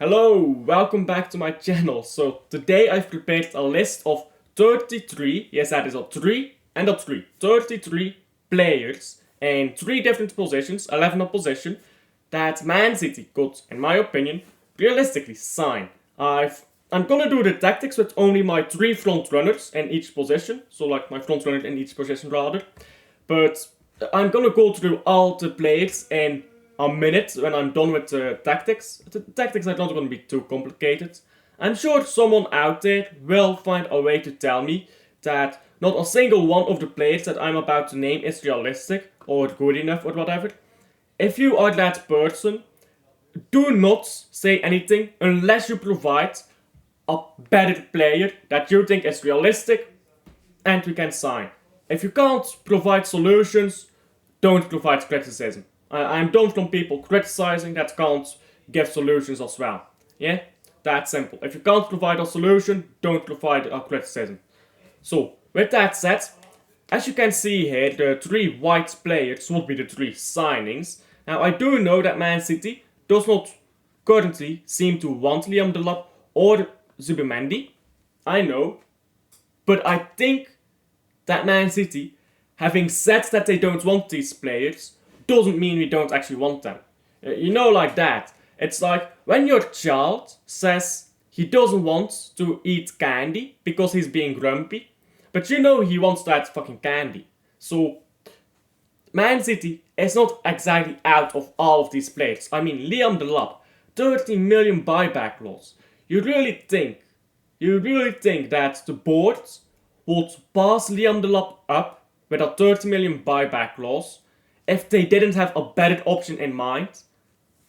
Hello, welcome back to my channel. So today I've prepared a list of 33, yes that is a 3 and a 3, 33 players in 3 different positions, 11 opposition, that Man City could, in my opinion, realistically sign. I'm gonna do the tactics with only my 3 front runners in each position, so like my front runner in each position rather, but I'm gonna go through all the players in a minute when I'm done with the tactics. The tactics are not going to be too complicated. I'm sure someone out there will find a way to tell me that not a single one of the players that I'm about to name is realistic or good enough or whatever. If you are that person, do not say anything unless you provide a better player that you think is realistic and we can sign. If you can't provide solutions, don't provide criticism. I'm done from people criticizing that can't give solutions as well. Yeah? That's simple. If you can't provide a solution, don't provide a criticism. So, with that said, as you can see here, the 3 white players would be the 3 signings. Now, I do know that Man City does not currently seem to want Liam Delap or Zubimendi. I know. But I think that Man City, having said that they don't want these players, doesn't mean we don't actually want them. You know, like that. It's like when your child says he doesn't want to eat candy because he's being grumpy, but you know he wants that fucking candy. So, Man City is not exactly out of all of these players. I mean, Liam Delap, 30 million buyback loss. You really think that the board would pass Liam Delap up with a 30 million buyback loss if they didn't have a better option in mind?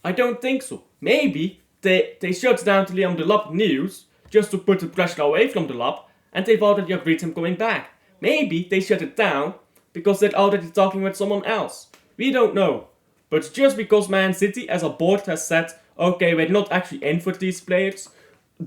I don't think so. Maybe they shut down the Liam Delap news just to put the pressure away from Delap and they've already agreed him going back. Maybe they shut it down because they're already talking with someone else. We don't know. But just because Man City as a board has said, okay, we're not actually in for these players,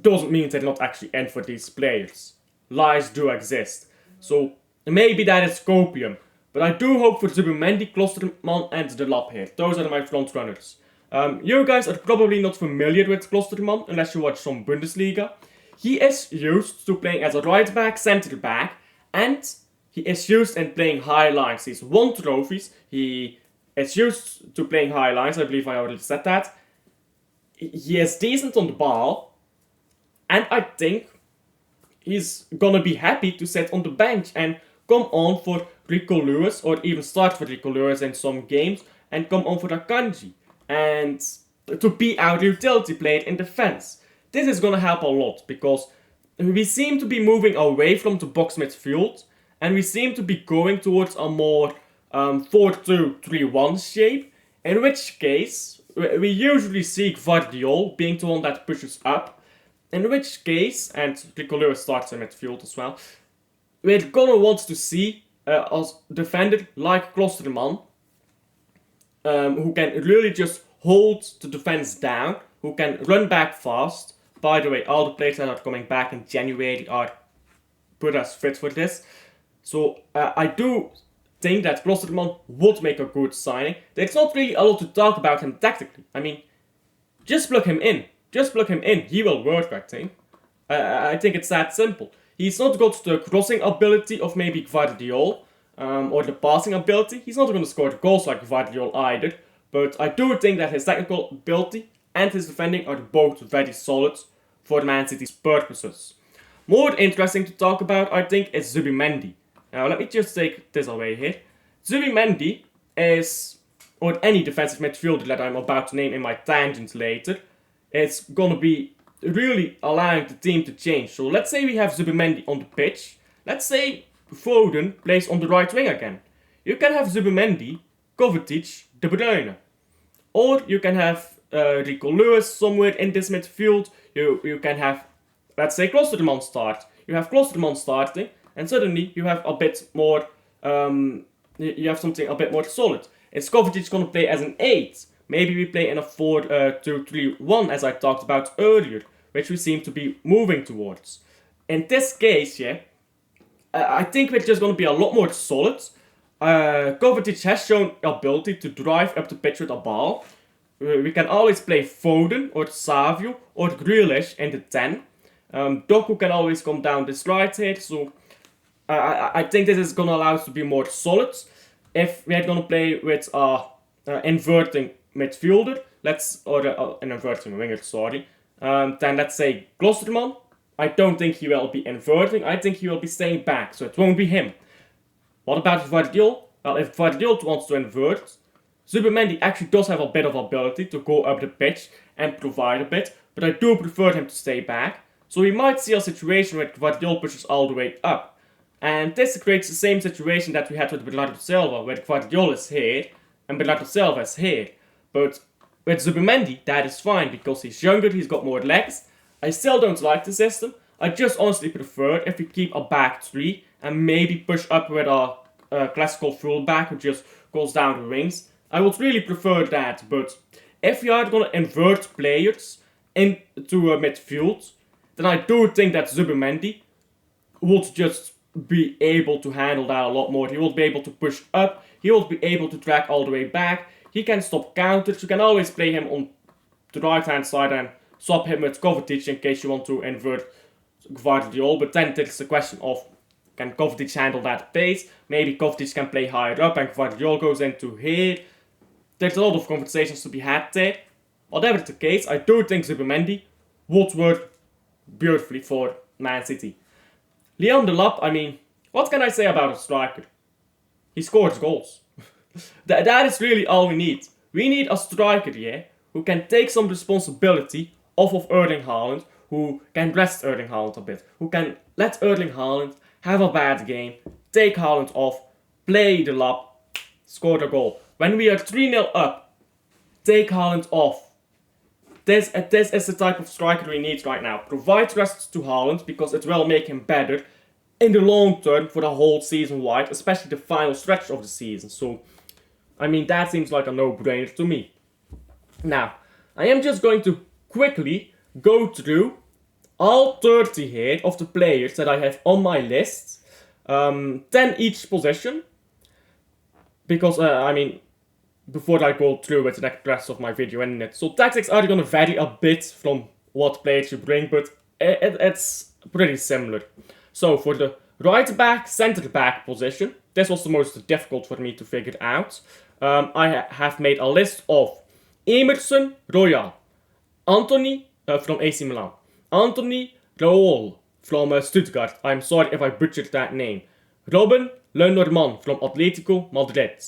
doesn't mean they're not actually in for these players. Lies do exist. So maybe that is copium. But I do hope for Zubimendi, Klosterman and Delap here. Those are my front runners. You guys are probably not familiar with Klosterman unless you watch some Bundesliga. He is used to playing as a right back, centre back, and he is used in playing high lines. He's won trophies. He is used to playing high lines. I believe I already said that. He is decent on the ball, and I think he's gonna be happy to sit on the bench and come on for Rico Lewis, or even start for Rico Lewis in some games, and come on for Akanji, and to be our utility player in defense. This is gonna help a lot, because we seem to be moving away from the box midfield, and we seem to be going towards a more 4-2-3-1 shape, in which case we usually see Gvardiol being the one that pushes up, in which case, and Rico Lewis starts in midfield as well, we're gonna want to see a defender like Klosterman, who can really just hold the defense down, who can run back fast. By the way, all the players that are coming back in January are put as fit for this. So I do think that Klosterman would make a good signing. There's not really a lot to talk about him tactically. I mean, just plug him in. Just plug him in. He will work, I think. I think it's that simple. He's not got the crossing ability of maybe Gvardiol, or the passing ability. He's not going to score goals like Gvardiol either. But I do think that his technical ability and his defending are both very solid for Man City's purposes. More interesting to talk about, I think, is Zubimendi. Now, let me just take this away here. Zubimendi is, or any defensive midfielder that I'm about to name in my tangent later, it's gonna be really allowing the team to change. So let's say we have Zubimendi on the pitch. Let's say Foden plays on the right wing again. You can have Zubimendi, Kovacic, De Bruyne. Or you can have Rico Lewis somewhere in this midfield. You can have, let's say, Klosterman start. You have Klosterman starting, and suddenly you have a bit more, you have something a bit more solid. Is Kovacic gonna play as an 8? Maybe we play in a 4-2-3-1 as I talked about earlier, which we seem to be moving towards. In this case, yeah, I think we're just gonna be a lot more solid. Kovacic has shown ability to drive up the pitch with a ball. we can always play Foden or Savio or Grealish in the 10. Doku can always come down this right here, so I think this is gonna allow us to be more solid. If we're gonna play with inverting midfielder, an inverting winger, sorry, then let's say Klosterman. I don't think he will be inverting, I think he will be staying back, so it won't be him. What about Gvardiol? Well, if Gvardiol wants to invert, Zubimendi actually does have a bit of ability to go up the pitch and provide a bit, but I do prefer him to stay back. So we might see a situation where Gvardiol pushes all the way up. And this creates the same situation that we had with Bernardo Silva, where Gvardiol is here and Bernardo Silva is here. But with Zubimendi, that is fine because he's younger, he's got more legs. I still don't like the system. I just honestly prefer if we keep a back three and maybe push up with a classical fullback who just goes down the wings. I would really prefer that, but if we are going to invert players into a midfield, then I do think that Zubimendi would just be able to handle that a lot more. He will be able to push up, he will be able to track all the way back, he can stop counters, you can always play him on the right hand side and swap him with Kovacic in case you want to invert Gvardiol, but then there's the question of can Kovacic handle that pace? Maybe Kovacic can play higher up and Gvardiol goes into here. There's a lot of conversations to be had there. Whatever the case, I do think Zubimendi would work beautifully for Man City. Liam Delap, I mean, what can I say about a striker? He scores goals. That is really all we need. We need a striker, yeah, who can take some responsibility off of Erling Haaland, who can rest Erling Haaland a bit, who can let Erling Haaland have a bad game, take Haaland off, play Delap, score the goal. When we are 3-0 up, take Haaland off. This is the type of striker we need right now. Provide rest to Haaland because it will make him better in the long term for the whole season wide, especially the final stretch of the season. So, I mean, that seems like a no-brainer to me. Now, I am just going to quickly go through all 30 here of the players that I have on my list. 10 each position. Because, I mean, before I go through with the rest of my video in it. So tactics are going to vary a bit from what players you bring, but it's pretty similar. So for the right back, centre back position, this was the most difficult for me to figure out. I have made a list of Emerson Royal, Anthony from AC Milan, Anthony Raoul from Stuttgart, I'm sorry if I butchered that name, Robin Lenormand from Atletico Madrid,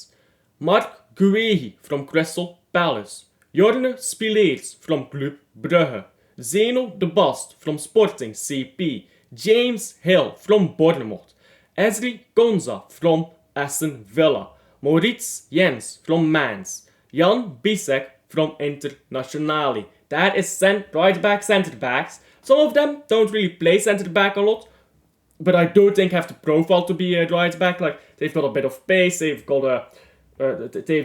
Marc Guehi from Crystal Palace, Jorne Spileers from Club Brugge, Zeno de Bast from Sporting CP, James Hill from Bournemouth, Ezri Konsa from Aston Villa, Maurits Jens from Mainz, Jan Bisek from Internazionale. That is right back, centre backs. Some of them don't really play centre back a lot, but I do think have the profile to be a right back. Like they've got a bit of pace, they've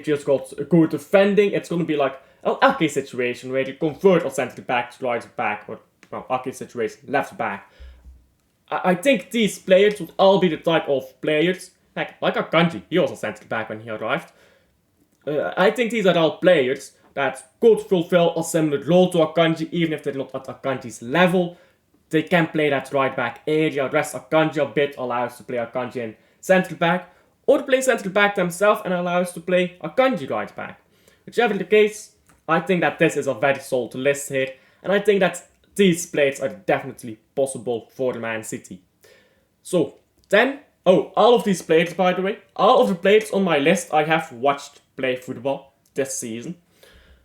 just got good defending. It's going to be like an Ake situation where you convert a centre back to right back, or Ake situation left back. I think these players would all be the type of players like Akanji. He was a centre back when he arrived. I think these are all players that could fulfill a similar role to Akanji, even if they're not at Akanji's level. They can play that right back area, rest Akanji a bit, allow us to play Akanji in centre back, or play centre back themselves and allow us to play Akanji right back. Whichever the case, I think that this is a very solid list here, and I think that these players are definitely possible for Man City. So, then, all of these players, by the way, all of the players on my list I have watched play football this season.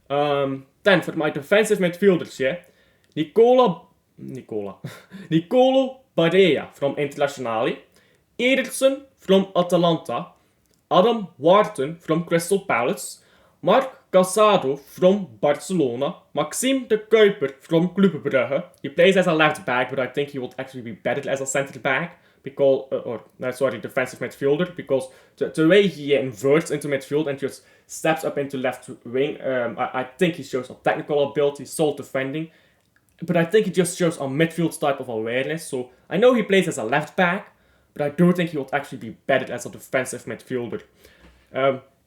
Then for my defensive midfielders here, Nicolo Barea from Internazionale, Ederson from Atalanta, Adam Wharton from Crystal Palace, Marc Casado from Barcelona, Maxime de Kuiper from Club Brugge. He plays as a left back, but I think he would actually be better as a centre back, because defensive midfielder, because the way he inverts into midfield and just steps up into left wing, I think he shows a technical ability, solid defending, but I think he just shows a midfield type of awareness. So I know he plays as a left back, but I do think he would actually be better as a defensive midfielder.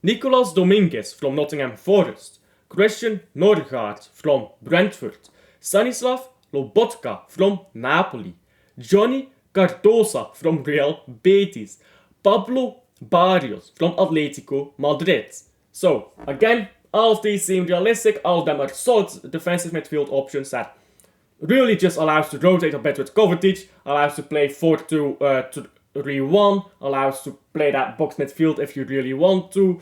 Nicolas Dominguez from Nottingham Forest, Christian Norgaard from Brentford, Stanislav Lobotka from Napoli, Johnny Cardosa from Real Betis, Pablo Barrios from Atletico Madrid. So, again, all of these seem realistic, all of them are solid defensive midfield options that really just allows to rotate a bit with Kovacic, allows to play 4-2-3-1, allows to play that box midfield if you really want to.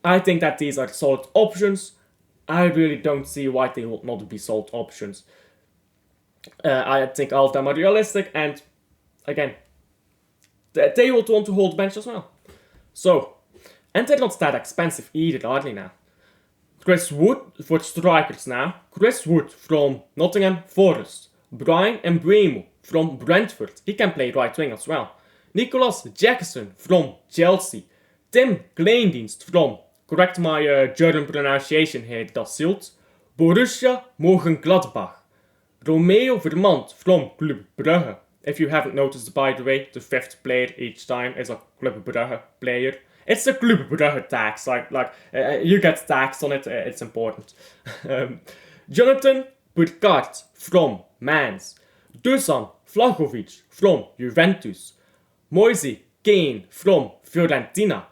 I think that these are solid options. I really don't see why they will not be solid options. I think all of them are realistic, and again, they will want to hold bench as well. So, and they're not that expensive either, are they now? Chris Wood for strikers now. Chris Wood from Nottingham Forest. Brian Mbeumo from Brentford. He can play right wing as well. Nicholas Jackson from Chelsea. Tim Kleindienst from, correct my German pronunciation here, dat zult, Borussia Mönchengladbach. Romeo Vermand from Club Brugge. If you haven't noticed, by the way, the fifth player each time is a Club Brugge player. It's the Club Brugge tax, you get taxed on it, it's important. Jonathan Burkhardt from Mainz. Dusan Vlahovic from Juventus. Moise Kean from Fiorentina.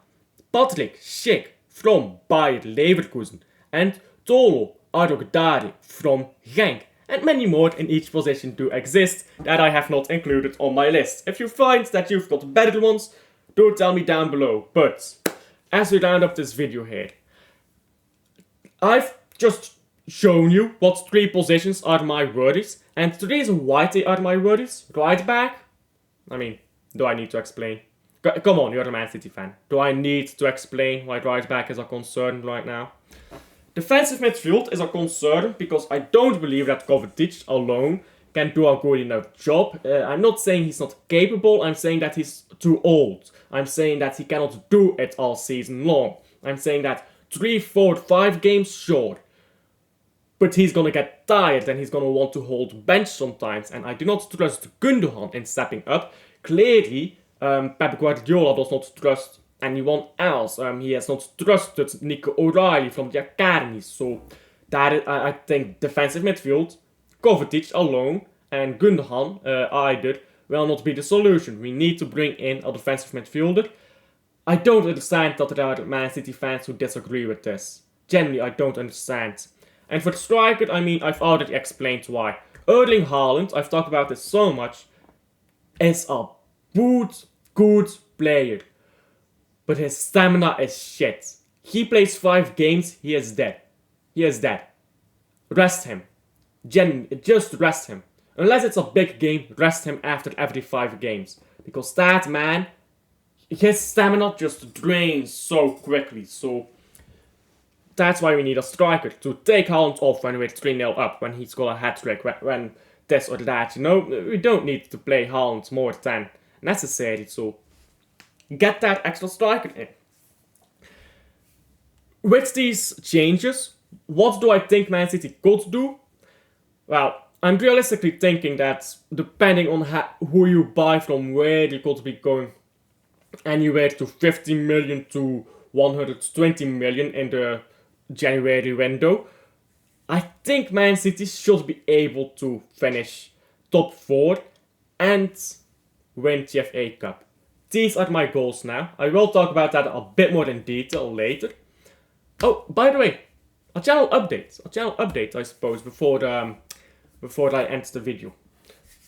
Patrick Schick from Bayer Leverkusen. And Tolo Arogdari from Genk. And many more in each position do exist that I have not included on my list. If you find that you've got better ones, do tell me down below. But as we round up this video here, I've just shown you what 3 positions are my worries. And the reason why they are my worries, right back, I mean, do I need to explain? Come on, you're a Man City fan. Do I need to explain why right back is a concern right now? Defensive midfield is a concern because I don't believe that Kovacic alone can do a good enough job. I'm not saying he's not capable, I'm saying that he's too old. I'm saying that he cannot do it all season long. I'm saying that 3, 4, 5 games, sure. But he's gonna get tired and he's gonna want to hold bench sometimes. And I do not trust Gundogan in stepping up. Clearly, Pep Guardiola does not trust anyone else. He has not trusted Nico O'Reilly from the academy. So that is, I think defensive midfield, Kovacic alone and Gundogan either will not be the solution. We need to bring in a defensive midfielder. I don't understand that there are Man City fans who disagree with this. Generally, I don't understand. And for striker, I mean, I've already explained why. Erling Haaland, I've talked about this so much, is a good player. But his stamina is shit. He plays 5 games, he is dead. He is dead. Rest him. Just rest him. Unless it's a big game, rest him after every 5 games. Because that man, his stamina just drains so quickly. So that's why we need a striker to take Haaland off when we're 3-0 up, when he's got a hat-trick, when this or that, you know. We don't need to play Haaland more than necessary, so get that extra striker in. With these changes, what do I think Man City could do? Well, I'm realistically thinking that depending on who you buy from where, you could be going anywhere to 50 million to 120 million in the January window. I think Man City should be able to finish top 4 and win the FA Cup. These are my goals now. I will talk about that a bit more in detail later. Oh, by the way, a channel update, I suppose, before I end the video.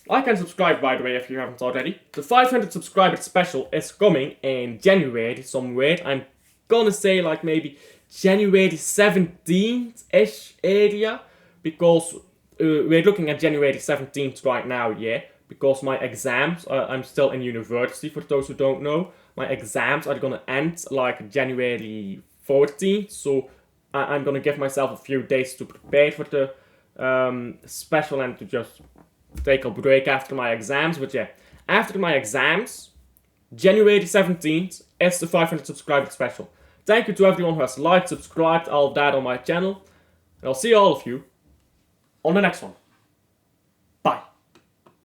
Like and subscribe, by the way, if you haven't already. The 500 subscriber special is coming in January somewhere. I'm gonna say like maybe January 17th-ish area, because we're looking at January 17th right now, yeah. Because my exams, I'm still in university, for those who don't know. My exams are gonna end like January 14th, so I'm gonna give myself a few days to prepare for the special and to just take a break after my exams. But yeah, after my exams, January 17th is the 500 subscriber special. Thank you to everyone who has liked, subscribed, all of that on my channel. And I'll see all of you on the next one.